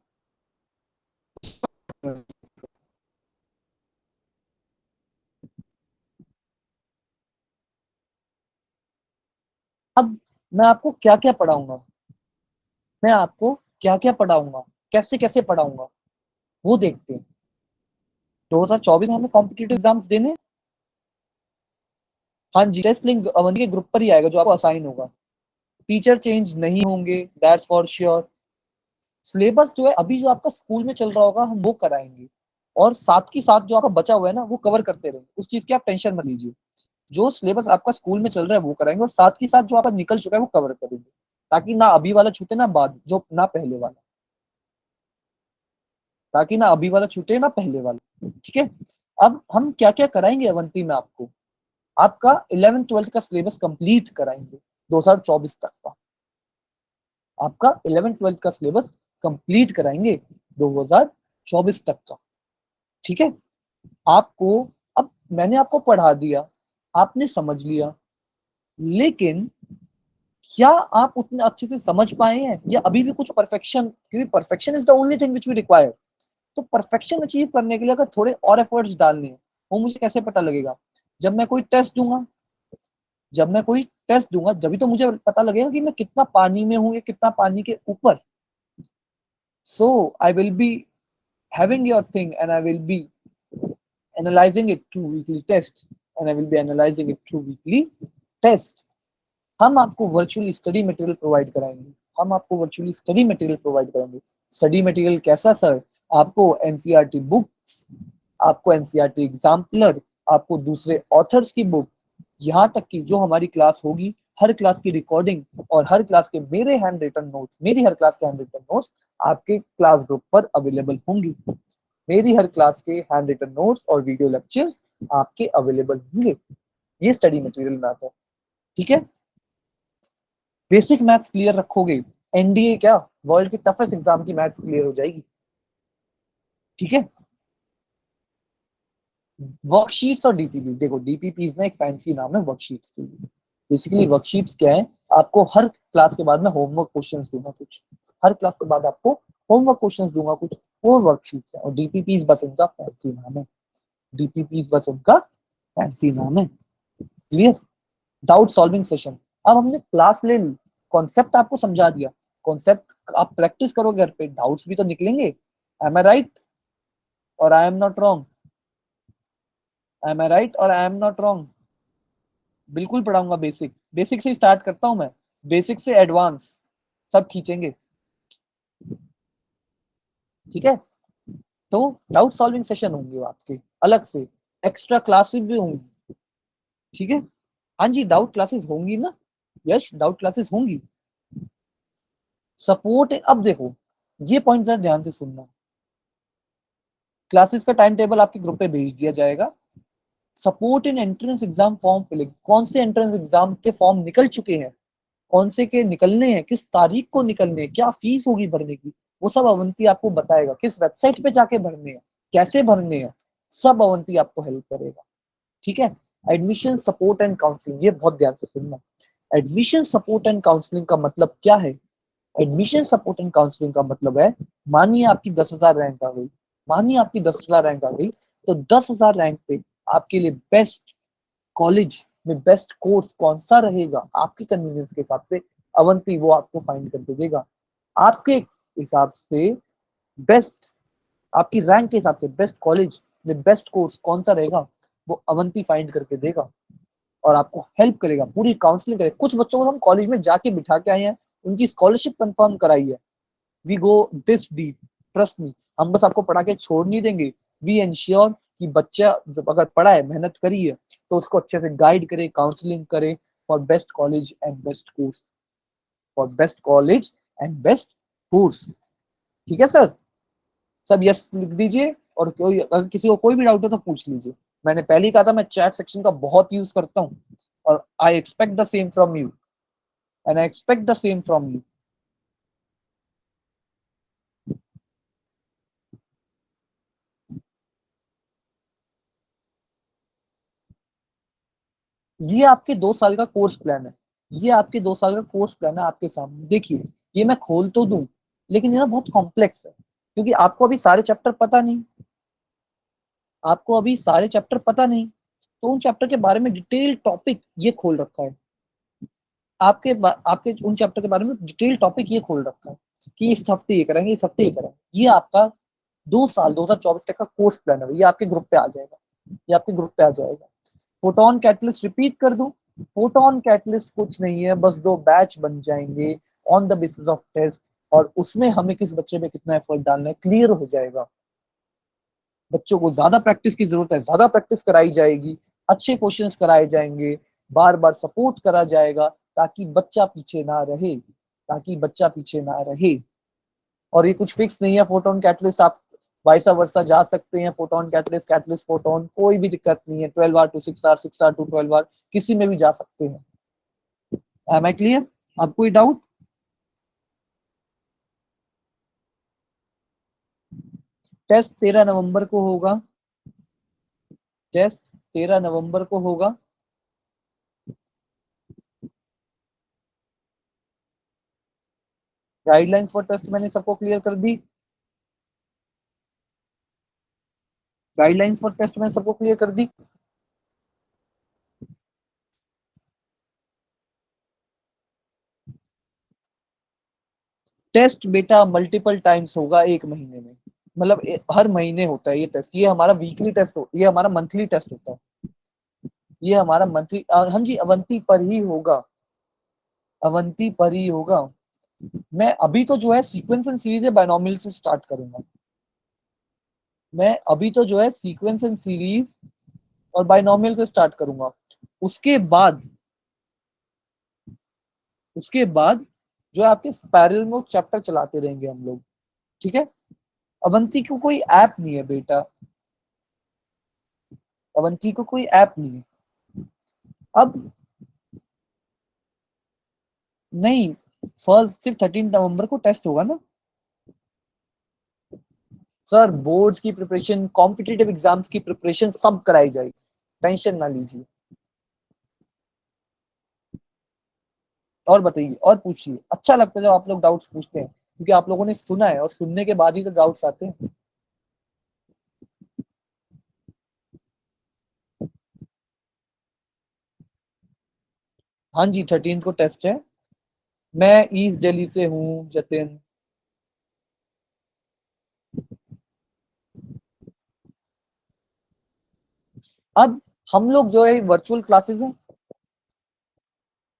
अब मैं आपको क्या क्या पढ़ाऊंगा, मैं आपको क्या क्या पढ़ाऊंगा, कैसे कैसे पढ़ाऊंगा, वो देखते हैं। 2024 में हमें कॉम्पिटिटिव एग्जाम्स देने। हाँ जी, टेस्ट लिंक अवंती के ग्रुप पर ही आएगा जो आपको असाइन होगा। टीचर चेंज नहीं होंगे, दैट्स फॉर श्योर। सिलेबस जो है अभी जो आपका स्कूल में चल रहा होगा हम वो कराएंगे, और साथ ही साथ जो आपका बचा हुआ है ना वो कवर करते रहेंगे, उस चीज की आप टेंशन मत लीजिए। जो सिलेबस आपका स्कूल में चल रहा है वो कराएंगे, और साथ ही साथ जो आपका निकल चुका है वो कवर करेंगे, ताकि ना अभी वाला छूटे ना बाद जो ना पहले वाला, ताकि ना अभी वाला छूटे ना पहले वाला। ठीक है, अब हम क्या क्या कराएंगे अवंती में आपको। आपका 11th-12th का सिलेबस कंप्लीट कराएंगे 2024 तक का। आपका 11th-12th का सिलेबस कंप्लीट कराएंगे 2024 तक का। ठीक है, आपको अब मैंने आपको पढ़ा दिया, आपने समझ लिया, लेकिन क्या आप उतने अच्छे से समझ पाए हैं या अभी भी कुछ परफेक्शन, क्योंकि perfection is the only thing which we require. तो परफेक्शन अचीव करने के लिए अगर थोड़े और एफर्ट्स डालने हैं, वो मुझे कैसे पता लगेगा? जब मैं कोई टेस्ट दूंगा, जब मैं कोई टेस्ट दूंगा जब तो मुझे पता लगेगा कि मैं कितना पानी में हूं या कितना पानी के ऊपर। So I will be having your thing and I will be analyzing it through weekly test and I will be analyzing it through weekly test। हम आपको वर्चुअली स्टडी मटेरियल प्रोवाइड कराएंगे, हम आपको वर्चुअली स्टडी मटेरियल प्रोवाइड करेंगे। स्टडी मटेरियल कैसा सर? आपको एनसीईआरटी बुक्स, आपको एनसीईआरटी एग्जाम्पलर, आपको दूसरे ऑथर्स की बुक, यहाँ तक कि जो हमारी क्लास होगी हर क्लास की रिकॉर्डिंग और हर क्लास के मेरे हैंड रिटन नोट्स, मेरी हर क्लास के हैंड रिटन नोट्स आपके क्लास ग्रुप पर अवेलेबल होंगी। मेरी हर क्लास के हैंड रिटन नोट्स और वीडियो लेक्चर्स आपके अवेलेबल होंगे। ये स्टडी मटेरियल में आता है। ठीक है, बेसिक मैथ्स क्लियर रखोगे, एनडीए क्या वर्ल्ड की टफेस्ट एग्जाम की मैथ्स क्लियर हो जाएगी। ठीक है, वर्कशीट्स और डीपीपी, देखो डीपीपी ना एक फैंसी नाम है वर्कशीट्स के लिए। बेसिकली वर्कशीट्स क्या है? आपको हर क्लास के बाद में होमवर्क क्वेश्चंस दूंगा कुछ, हर क्लास के बाद आपको होमवर्क क्वेश्चंस दूंगा कुछ, वो वर्कशीट्स है। और डीपीपी बस उनका फैंसी नाम है, डीपीपी बस उनका फैंसी नाम है। क्लियर? डाउट सॉल्विंग सेशन, अब हमने क्लास ले ली, कॉन्सेप्ट आपको समझा दिया, कॉन्सेप्ट आप प्रैक्टिस करो घर पे, डाउट्स भी तो निकलेंगे। एम आई राइट और I am not wrong? Am I right और आई एम नॉट रॉन्ग? बिल्कुल पढ़ाऊंगा, बेसिक, बेसिक से स्टार्ट करता हूं मैं, बेसिक से एडवांस सब खींचेंगे। ठीक है, तो डाउट सॉल्विंग सेशन होंगे आपके अलग से, एक्स्ट्रा क्लासेस भी होंगी। ठीक है, हाँ जी डाउट क्लासेस होंगी ना, यस डाउट क्लासेस होंगी। सपोर्ट, अब देखो ये पॉइंट जरा ध्यान से सुनना, क्लासेस का टाइम टेबल आपके ग्रुप पे भेज दिया जाएगा। Support in entrance exam form filling, कौन से एंट्रेंस एग्जाम के फॉर्म निकल चुके हैं, कौन से के निकलने हैं, किस तारीख को निकलने हैं, क्या फीस होगी भरने की, वो सब अवंती आपको बताएगा। किस वेबसाइट पे जाके भरने हैं, कैसे भरने हैं, सब अवंती आपको हेल्प करेगा। ठीक है, एडमिशन सपोर्ट एंड काउंसलिंग, ये बहुत ध्यान से सुनना। एडमिशन सपोर्ट एंड काउंसलिंग का मतलब क्या है? एडमिशन सपोर्ट एंड काउंसलिंग का मतलब है, मानिए आपकी 10,000 रैंक आ गई, मानिए आपकी 10,000 रैंक आ गई, तो 10,000 रैंक पे आपके लिए बेस्ट कॉलेज में बेस्ट कोर्स कौन सा रहेगा आपकी कन्वीनियंस के हिसाब से, अवंती वो आपको फाइंड करके देगा। आपके हिसाब से बेस्ट, आपकी रैंक के हिसाब से बेस्ट कॉलेज में बेस्ट कोर्स कौन सा रहेगा, वो अवंती फाइंड करके देगा और आपको हेल्प करेगा, पूरी काउंसलिंग करेगा। कुछ बच्चों को हम कॉलेज में जाके बिठा के आए हैं, उनकी स्कॉलरशिप कंफर्म कराई है। We go this deep, trust me, हम बस आपको पढ़ा के छोड़ नहीं देंगे। वी एंश्योर कि बच्चा जब अगर पढ़ा है, मेहनत करी है, तो उसको अच्छे से गाइड करे, काउंसलिंग करे for best college and best course, for best college and best course. ठीक है सर, सब यस लिख दीजिए, और कोई अगर किसी को कोई भी डाउट है तो पूछ लीजिए। मैंने पहले ही कहा था मैं चैट सेक्शन का बहुत यूज करता हूँ, और I expect the same from you and I expect the same from you. ये आपके 2 साल का कोर्स प्लान है, ये आपके 2 साल का कोर्स प्लान है आपके सामने। देखिए ये मैं खोल तो दूं, लेकिन ये ना बहुत कॉम्प्लेक्स है, क्योंकि आपको अभी सारे चैप्टर पता नहीं, आपको अभी सारे चैप्टर पता नहीं, तो उन चैप्टर के बारे में डिटेल टॉपिक ये खोल रखा है, आपके उन चैप्टर के बारे में डिटेल टॉपिक ये खोल रखा है कि इस हफ्ते ये करेंगे, इस हफ्ते ये करेंगे। ये आपका 2 साल 2024 तक का कोर्स प्लान है, ये आपके ग्रुप पे आ जाएगा, ये आपके ग्रुप पे आ जाएगा। फोटोन कैटलिस्ट रिपीट कर दूं, फोटोन कैटलिस्ट कुछ नहीं है, बस 2 बैच बन जाएंगे on the basis of test, और उसमें हमें किस बच्चे पे कितना एफर्ट डालना है क्लियर हो जाएगा। बच्चों को ज्यादा प्रैक्टिस की जरूरत है, ज्यादा प्रैक्टिस कराई जाएगी, अच्छे क्वेश्चंस कराए जाएंगे, बार बार सपोर्ट करा जाएगा, ताकि बच्चा पीछे ना रहे, ताकि बच्चा पीछे ना रहे। और ये कुछ फिक्स नहीं है फोटोन कैटलिस्ट, आप वाइसा वर्सा जा सकते हैं, फोटोन कैटलिस्ट कैटलिस्ट फोटोन, कोई भी दिक्कत नहीं है। 12 hour to 6 hour, 6 hour to 12 hour, किसी में भी जा सकते हैं। Am I clear? अब कोई डाउट? टेस्ट 13 नवंबर को होगा। टेस्ट 13 नवंबर को होगा। गाइडलाइंस फॉर टेस्ट मैंने सबको क्लियर कर दी। गाइडलाइंस फॉर टेस्ट मैंने सबको क्लियर कर दी। टेस्ट बेटा मल्टीपल टाइम्स होगा एक महीने में, मतलब हर महीने होता है ये टेस्ट। ये हमारा वीकली टेस्ट हो, ये हमारा मंथली टेस्ट होता है। ये हमारा मंथली, हाँ जी, अवंती पर ही होगा। अवंती पर ही होगा। मैं अभी तो जो है सीक्वेंस एंड सीरीज है बायनोमियल से स्टार्ट करूंगा। मैं अभी तो जो है सीक्वेंस एंड सीरीज और बायनोमियल से स्टार्ट करूंगा। उसके बाद उसके बाद जो है आपके पैरेलल में चैप्टर चलाते रहेंगे हम लोग। ठीक है? अवंती को कोई ऐप नहीं है बेटा। अवंती को कोई ऐप नहीं है। अब नहीं, फर्स्ट सिर्फ 13 नवंबर को टेस्ट होगा ना सर। बोर्ड्स की प्रिपरेशन, कॉम्पिटिटिव एग्जाम्स की प्रिपरेशन सब कराई जाएगी, टेंशन ना लीजिए। और बताइए, और पूछिए। अच्छा लगता है जब आप लोग डाउट्स पूछते हैं, क्योंकि आप लोगों ने सुना है और सुनने के बाद ही तो डाउट्स आते हैं। हाँ जी, 13 को टेस्ट है। मैं ईस्ट दिल्ली से हूँ जतिन। अब हम लोग जो है वर्चुअल क्लासेस हैं,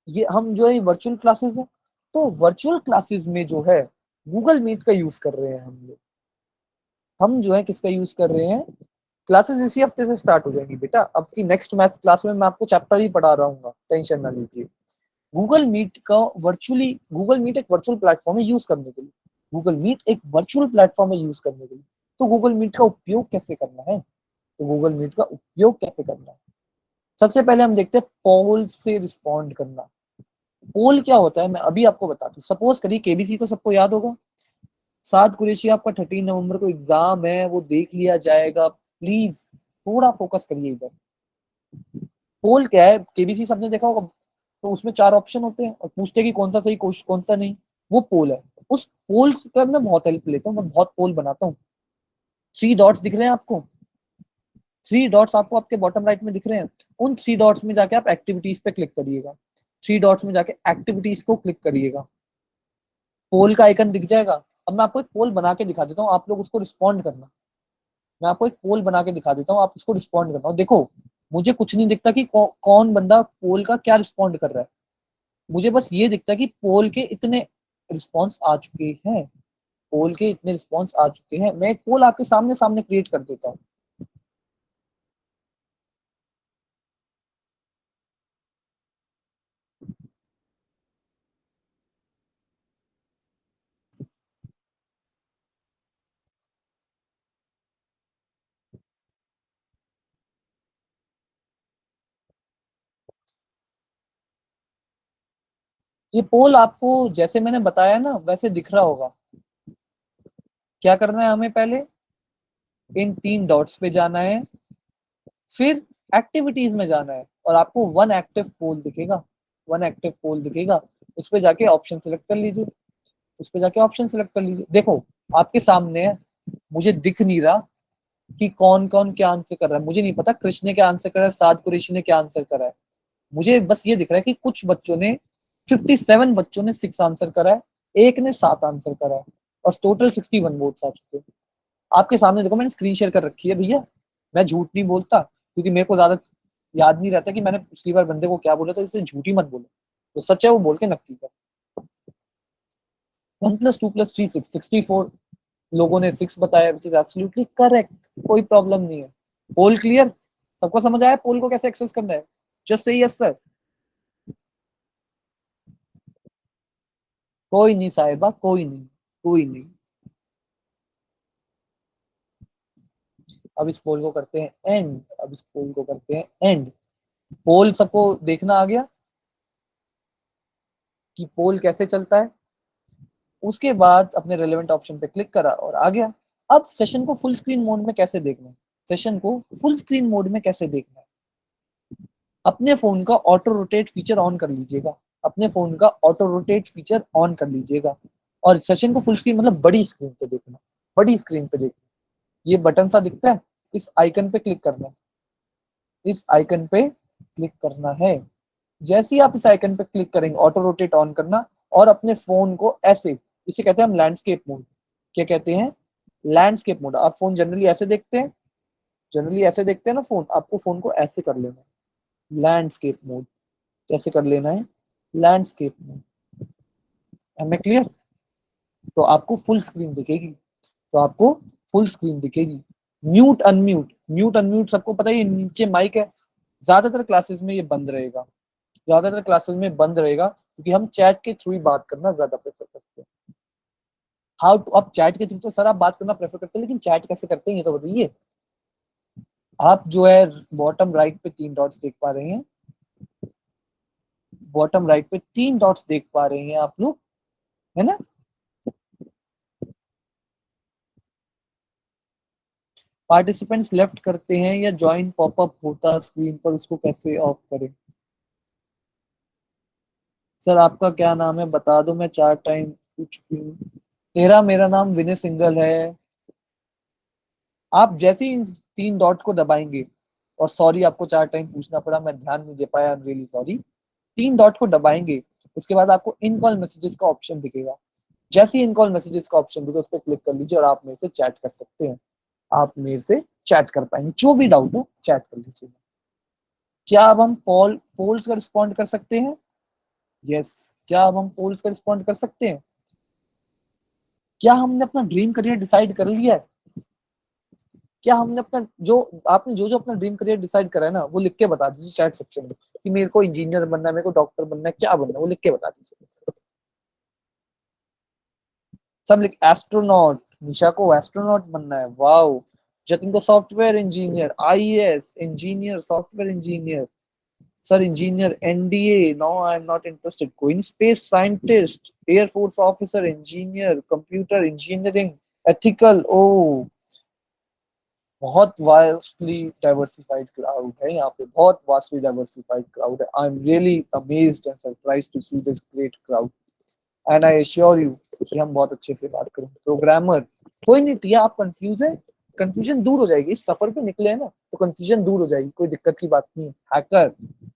ये हम जो है वर्चुअल क्लासेस हैं, तो वर्चुअल क्लासेस में जो है गूगल मीट का यूज कर रहे हैं हम लोग। हम जो है किसका यूज कर रहे हैं? क्लासेस इसी हफ्ते से स्टार्ट हो जाएंगी बेटा। अब की नेक्स्ट मैथ क्लास में मैं आपको चैप्टर ही पढ़ा रहा हूँ, टेंशन ना लीजिए। गूगल मीट का वर्चुअली, गूगल मीट एक वर्चुअल प्लेटफॉर्म है यूज करने के लिए। गूगल मीट एक वर्चुअल प्लेटफॉर्म है यूज करने के लिए। तो गूगल मीट का उपयोग कैसे करना है? तो गूगल मीट का उपयोग कैसे करना है, सबसे पहले हम देखते हैं पोल से रिस्पॉन्ड करना। पोल क्या होता है मैं अभी आपको बताता हूँ। सपोज करिए केबीसी तो सबको याद होगा। सात कुरेशी आपका 13 नवंबर को एग्जाम है, वो देख लिया जाएगा। प्लीज थोड़ा फोकस करिए इधर। पोल क्या है? केबीसी सबने देखा होगा। तो उसमें चार ऑप्शन होते हैं और पूछते हैं कि कौन सा सही कौन सा नहीं। वो पोल है। उस पोल का मैं बहुत हेल्प लेता हूँ, मैं बहुत पोल बनाता हूँ। थ्री डॉट्स दिख रहे हैं आपको? थ्री डॉट्स आपको आपके बॉटम राइट में दिख रहे हैं। उन थ्री डॉट्स में जाके आप एक्टिविटीज पे क्लिक करिएगा। थ्री डॉट्स में जाके एक्टिविटीज को क्लिक करिएगा। पोल का आइकन दिख जाएगा। अब मैं आपको एक पोल बना के दिखा देता हूँ, आप लोग उसको रिस्पॉन्ड करना। मैं आपको एक पोल बना के दिखा देता हूँ, आप उसको रिस्पॉन्ड करना। और देखो, मुझे कुछ नहीं दिखता कि कौन बंदा पोल का क्या रिस्पॉन्ड कर रहा है। मुझे बस ये दिखता है कि पोल के इतने रिस्पॉन्स आ चुके हैं। पोल के इतने रिस्पॉन्स आ चुके हैं। मैं एक पोल आपके सामने सामने क्रिएट कर देता हूँ। ये पोल आपको जैसे मैंने बताया ना वैसे दिख रहा होगा। क्या करना है हमें? पहले इन तीन डॉट्स पे जाना है, फिर एक्टिविटीज में जाना है और आपको वन एक्टिव पोल दिखेगा। वन एक्टिव पोल दिखेगा, उस पर जाके ऑप्शन सेलेक्ट कर लीजिए। उस पर जाके ऑप्शन सेलेक्ट कर लीजिए। देखो आपके सामने है, मुझे दिख नहीं रहा कि कौन कौन क्या आंसर कर रहा है। मुझे नहीं पता कृष्ण ने क्या आंसर करा है, साद कुरैशी ने क्या आंसर करा है। मुझे बस ये दिख रहा है कि कुछ बच्चों ने, 57 बच्चों ने 6 आंसर करा है, एक ने 7 आंसर करा है, और टोटल 61 वोट्स आ चुके हैं। आपके सामने देखो, मैंने स्क्रीन शेयर कर रखी है भैया। मैं झूठ नहीं बोलता, क्योंकि मेरे को ज्यादा याद नहीं रहता कि मैंने पिछली बार बंदे को क्या बोला था, इसलिए झूठी मत बोलो। तो सच है वो बोल के नक्की कर। 1 + 2 + 3 6, 64 लोगों ने 6 बताया, विच इज एब्सोल्युटली करेक्ट। कोई प्रॉब्लम नहीं है। पोल क्लियर? सबको समझ आया पोल को कैसे एक्सेस करना है? Just say yes sir. कोई नहीं साहिबा, कोई नहीं, कोई नहीं। अब इस पोल को करते हैं एंड, अब इस पोल को करते हैं एंड। पोल सबको देखना आ गया कि पोल कैसे चलता है। उसके बाद अपने रेलेवेंट ऑप्शन पे क्लिक करा और आ गया। अब सेशन को फुल स्क्रीन मोड में कैसे देखना है, सेशन को फुल स्क्रीन मोड में कैसे देखना है, अपने फोन का ऑटो रोटेट फीचर ऑन कर लीजिएगा, अपने फोन का ऑटो रोटेट फीचर ऑन कर लीजिएगा और सेशन को फुल स्क्रीन मतलब बड़ी स्क्रीन पे देखना, बड़ी स्क्रीन पे देखना। ये बटन सा दिखता है, इस आइकन पे क्लिक करना है, इस आइकन पे क्लिक करना है। जैसे ही आप इस आइकन पे क्लिक करेंगे ऑटो रोटेट ऑन करना और अपने फोन को ऐसे, इसे कहते हैं हम लैंडस्केप मोड। क्या कहते हैं? Landscape mode. आप फोन जनरली ऐसे देखते हैं, जनरली ऐसे देखते हैं ना फोन, आपको फोन को ऐसे कर लेना है, लैंडस्केप मोड। कैसे कर लेना है? Landscape mode. हमें क्लियर? तो आपको फुल स्क्रीन दिखेगी, तो आपको फुल स्क्रीन दिखेगी। म्यूट अनम्यूट, म्यूट अनम्यूट सबको पता ही है, नीचे माइक है। ज्यादातर क्लासेस में ये बंद रहेगा, ज्यादातर क्लासेस में बंद रहेगा क्योंकि हम चैट के थ्रू ही बात करना ज्यादा प्रेफर करते हैं। हाउ टू, अब चैट के थ्रू तो सर आप बात करना प्रेफर करते हैं, लेकिन चैट कैसे करते हैं ये तो बताइए। आप जो है बॉटम राइट पे 3 डॉट्स देख पा रहे हैं, बॉटम राइट पे 3 डॉट्स देख पा रहे हैं आप लोग, है ना? पार्टिसिपेंट्स लेफ्ट करते हैं या ज्वाइन पॉपअप होता स्क्रीन पर, उसको कैसे ऑफ करें? सर आपका क्या नाम है बता दो, मैं 4 टाइम पूछ चुकी हूँ। तेरा मेरा नाम विनय सिंगल है। आप जैसे ही इन 3 डॉट को दबाएंगे, और सॉरी आपको 4 टाइम पूछना पड़ा, मैं ध्यान नहीं दे पाया, आई एम रियली सॉरी। 3 डॉट को दबाएंगे, उसके बाद आपको इन कॉल मैसेजेस का ऑप्शन दिखेगा। जैसे ही इन कॉल मैसेजेस का ऑप्शन दिखे उस पर क्लिक कर लीजिए और आप मेरे से चैट कर सकते हैं, आप मेरे से चैट कर पाएंगे, जो भी डाउट हो चैट कर लीजिए। क्या अब हम पोल्स का रिस्पॉन्ड कर सकते हैं? यस। क्या अब हम पोल्स का रिस्पॉन्ड कर सकते हैं? क्या हमने अपना ड्रीम करियर डिसाइड कर लिया है? क्या हमने अपना जो, आपने जो जो अपना ड्रीम करियर डिसाइड करा है ना, वो लिख के बता दीजिए चैट सेक्शन में कि मेरे को इंजीनियर बनना है, मेरे को डॉक्टर बनना है, क्या बनना है वो लिख के बता दीजिए। सब लिख, एस्ट्रोनॉट, निशा को एस्ट्रोनॉट बनना है, वाओ। जतिन को software engineer, IAS engineer, software engineer, sir engineer, NDA, no I am not interested. कोई space scientist, air force officer, engineer, computer engineering, ethical. Oh, बहुत वास्टली डाइवर्सिफाइड क्राउड है यहाँ पे, बहुत वास्टली डाइवर्सिफाइड क्राउड है। I am really amazed and surprised to see this great crowd and I assure you कि हम बहुत अच्छे से बात करेंगे। प्रोग्रामर, कोई नहीं टिया, आप कंफ्यूज है, कंफ्यूजन दूर हो जाएगी, इस सफर पे निकले हैं ना तो कंफ्यूजन दूर हो जाएगी, कोई दिक्कत की बात नहीं है। हैकर,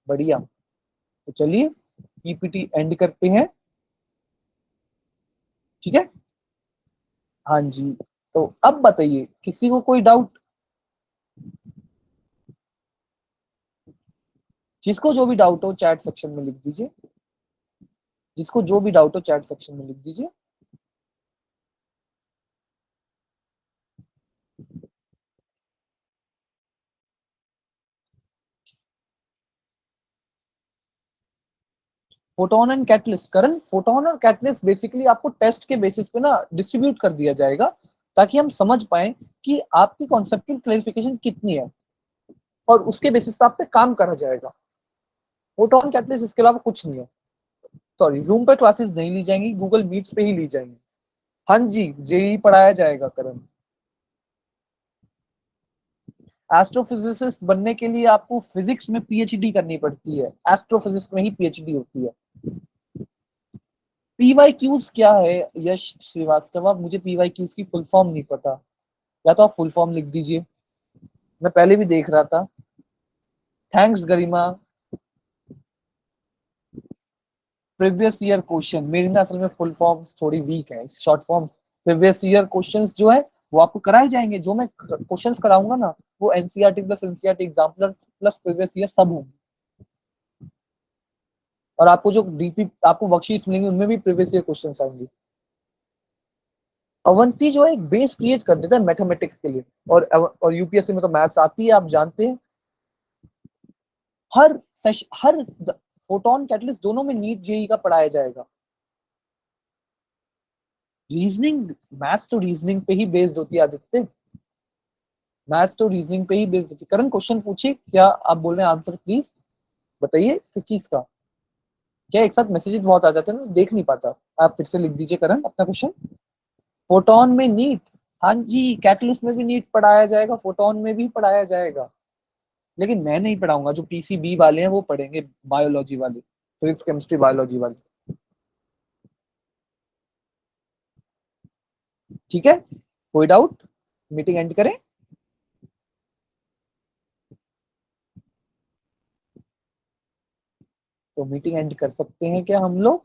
बढ़िया। तो चलिए पीपीटी एंड करते हैं, ठीक है? हाँ जी। तो अब बताइए किसी को कोई डाउट? जिसको जो भी डाउट हो चैट सेक्शन में लिख दीजिए, जिसको जो भी डाउट हो चैट सेक्शन में लिख दीजिए। Photon and catalyst, Karan photon और कैटलिस्ट बेसिकली आपको टेस्ट के बेसिस पे ना डिस्ट्रीब्यूट कर दिया जाएगा ताकि हम समझ पाए कि आपकी कॉन्सेप्चुअल क्लैरिफिकेशन कितनी है और उसके बेसिस पे आप पे काम करा जाएगा। फोटोन कैटलिस्ट इसके अलावा कुछ नहीं है। सॉरी, जूम पे क्लासेस नहीं ली जाएंगी, गूगल मीट्स पे ही ली जाएंगी। हाँ जी, जेई पढ़ाया जाएगा करण। एस्ट्रोफिजिसिस्ट बनने के लिए आपको फिजिक्स में पीएचडी करनी पड़ती है, एस्ट्रोफिजिक्स में ही पीएचडी होती है। पीवाईक्यूज क्या है यश श्रीवास्तव? अब मुझे पीवाईक्यूज की फुल फॉर्म नहीं पता, या तो आप फुल फॉर्म लिख दीजिए, मैं पहले भी देख रहा था। थैंक्स गरिमा। प्रीवियस ईयर क्वेश्चन, मेरी ना असल में फुल फॉर्म्स थोड़ी वीक है, short form. Previous year questions जो है वो आपको कराए जाएंगे, जो मैं क्वेश्चंस कराऊंगा ना वो NCERT plus NCERT exam plus previous year सब होंगे। और आपको जो डीपी आपको वर्कशीट्स मिलेंगी उनमें भी प्रीवियस ईयर क्वेश्चंस आएंगे। अवंती जो है एक बेस क्रिएट कर देता है मैथमेटिक्स के लिए, और यूपीएससी में तो मैथ्स आती है, आप जानते हैं। हर फोटोन कैटलिस्ट दोनों में नीट जेई का पढ़ाया जाएगा। रीजनिंग, मैथ्स तो रीजनिंग पे ही बेस्ड होती है आदित्य। मैथ्स तो रीजनिंग पे ही बेस्ड होती है। करण क्वेश्चन पूछिए, क्या आप बोल रहे हैं, आंसर प्लीज बताइए किस चीज का। क्या एक साथ मैसेजेस बहुत आ जाते हैं ना, देख नहीं पाता। आप फिर से लिख दीजिए करण अपना क्वेश्चन। फोटोन में नीट, हाँ जी, कैटलिस्ट में भी नीट पढ़ाया जाएगा, फोटोन में भी पढ़ाया जाएगा, लेकिन मैं नहीं पढ़ाऊंगा, जो पीसीबी वाले हैं वो पढ़ेंगे, बायोलॉजी वाले, फिजिक्स केमिस्ट्री बायोलॉजी वाले। ठीक है, कोई डाउट? मीटिंग एंड करें? तो मीटिंग एंड कर सकते हैं क्या हम लोग?